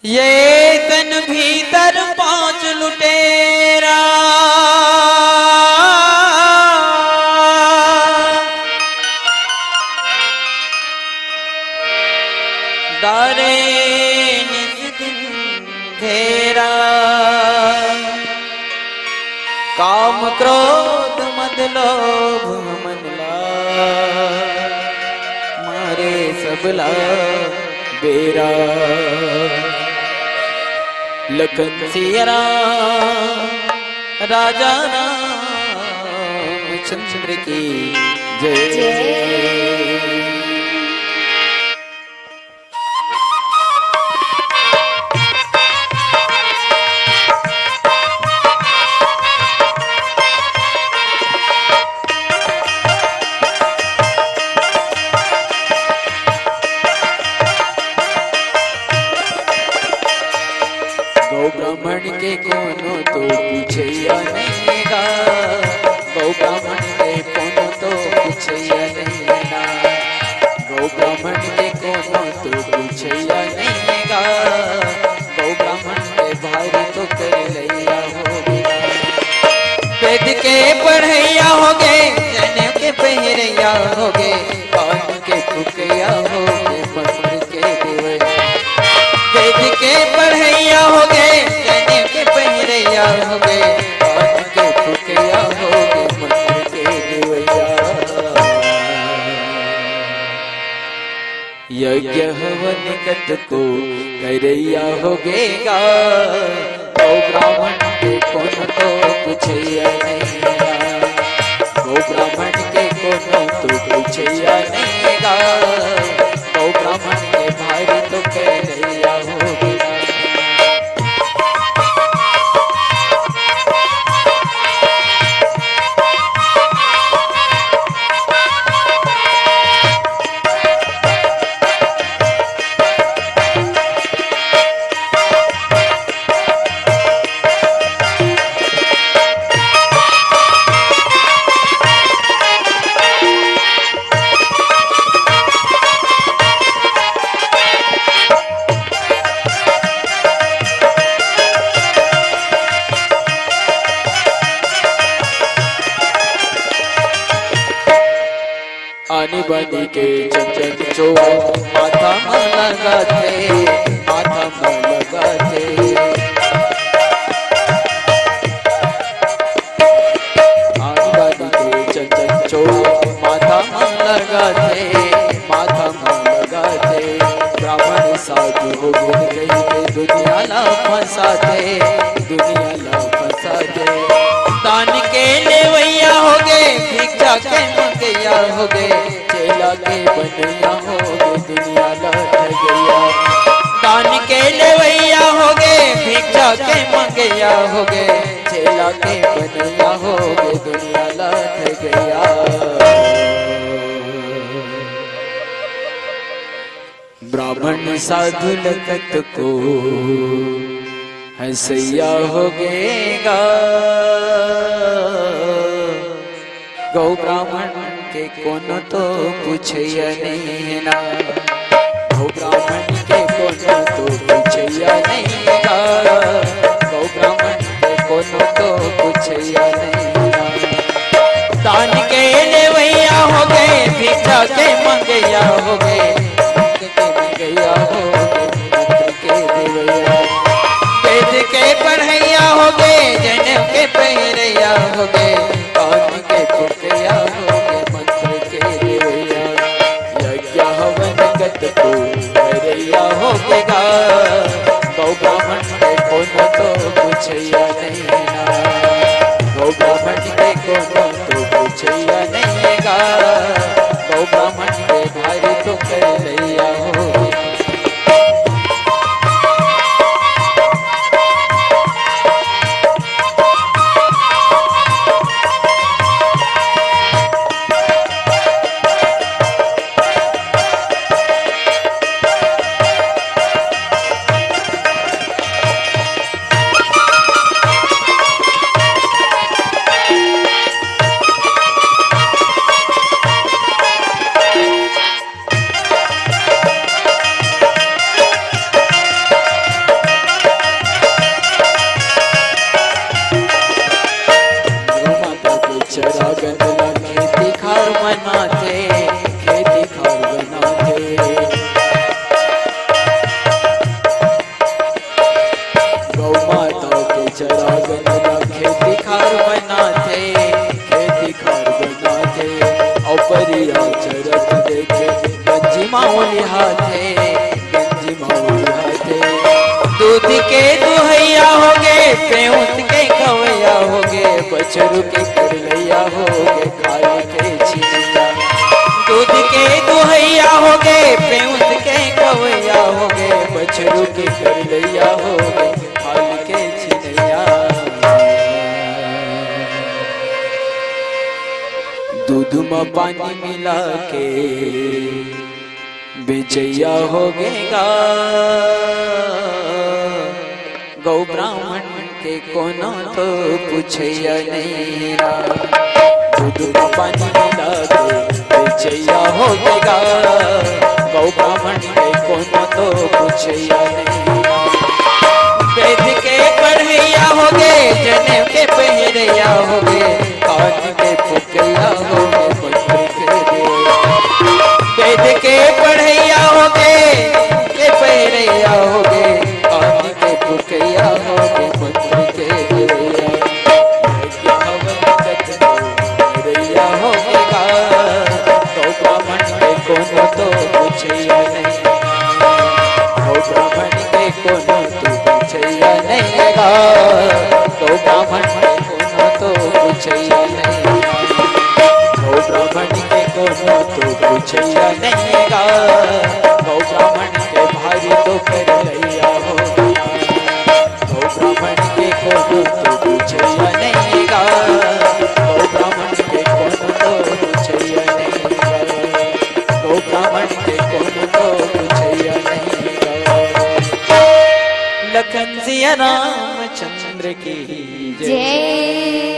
ये तन भीतर पांच लुटेरा दारे निज दिन घेरा। काम क्रोध मद लोभ मन मारे सबला बेरा। लखन सिया राजा रामचंद्र की जय। ब्राह्मण के कोनो तो पूछैया नहीं गा। गौ ब्राह्मण के कोनो तो पूछैया नहीं गा। गौ ब्राह्मण के कोनो तो पूछैया नहीं गा। गौ ब्राह्मण के भारी तो कर लैया हो गया। वेद के पढ़ैया हो गए, जनेऊ के पहरैया हो गए, कान के फुकैया हो गए, मंत्र के देवैया। वेद के पढ़ैया हो गए, जनेऊ के पहरैया हो गए, कान के फुकैया हो गए, मंत्र के देवैया। यज्ञ हवन कत को करैया हो गएगा। गौ ब्राह्मण के कोनो तो पूछैया नहीं गा। गौ ब्राह्मण के कोनो तो पूछैया नहीं गा। गौ ब्राह्मण के भारी तो करैया हो गया। आनी बानी के चंचल चो माथा में लगा थे, माथा में लगा थे। आनी बानी के चंचल चो माथा में लगा थे, माथा में लगा थे। ब्राह्मण साधु हो गुण कही के दुनिया ला फंसा दे, दुनिया ला फंसा दे। दान के लेवैया हो गए, भिक्षा के मंगैया हो गए, चेला के बनैया हो गए, दुनिया लौट गया। दान के लेवैया हो गए, भिक्षा के मंगैया हो गए, चेला के बनैया हो गए, दुनिया लौट गया। ब्राह्मण साधु लगत को हंसैया हो गएगा। गौ ब्राह्मण के कोनो तो पूछैया नहीं ना। गौ ब्राह्मण के कोनो तो पूछैया नहीं गा। गौ ब्राह्मण के कोनो तो पूछैया नहीं ना। दान के लेवैया हो गए, भिक्षा के मंगैया हो गए, मंगैया हो गए, मंत्र के देवैया। वेद के पढ़ैया हो गए, जनेऊ के पहरैया हो गए, कान के फुकैया हो गए, मंत्र के देवैया। यज्ञ हवन गत को करैया हो गएगा। गौ ब्राह्मण के कोनो तो पूछैया नहीं ना। गौ ब्राह्मण के कोनो तो पूछैया नहीं गा। गौ ब्राह्मण के भारी तो कर लैया हो गया। माउली हाथे गंजी माउली हाथे दूध के दुहैया होगे पेऊत के खवैया होगे बछरू के करलैया होगे खाल के छिनैया दूध के दुहैया होगे पेऊत के खवैया होगे बछरू के करलैया होगे खाल के छिनैया दूध में पानी मिला के बेचैया होगेगा गौ ब्राह्मण के कोनो तो पूछैया नहीं रा दूध में पानी मिला के बेचैया होगेगा गौ ब्राह्मण के कोनो तो पूछैया नहीं रा वेद के पढ़ैया होगे जनेऊ के पहरैया होगे कान के फुकैया होगे मंत्र के वेद के पढ़ैया होगे के पहरैया होगे कान के फुकैया होगे मंत्र के रैया होगा तो ब्राह्मण के कोनो तो पूछैया नहीं तो ब्राह्मण के कोनो तो पूछैया नहीं गा तो ब्राह्मण के कोनो तो पूछैया नहीं गौ ब्राह्मण के कोनो तो पूछैया नहीं गा गौ ब्राह्मण के भारी तो कर लैया हो गौ ब्राह्मण के कोनो तो पूछैया नहीं गा गौ ब्राह्मण के कोनो तो पूछैया नहीं गा गौ ब्राह्मण के कोनो तो पूछैया नहीं गा लखन सिया रामचंद्र की जय।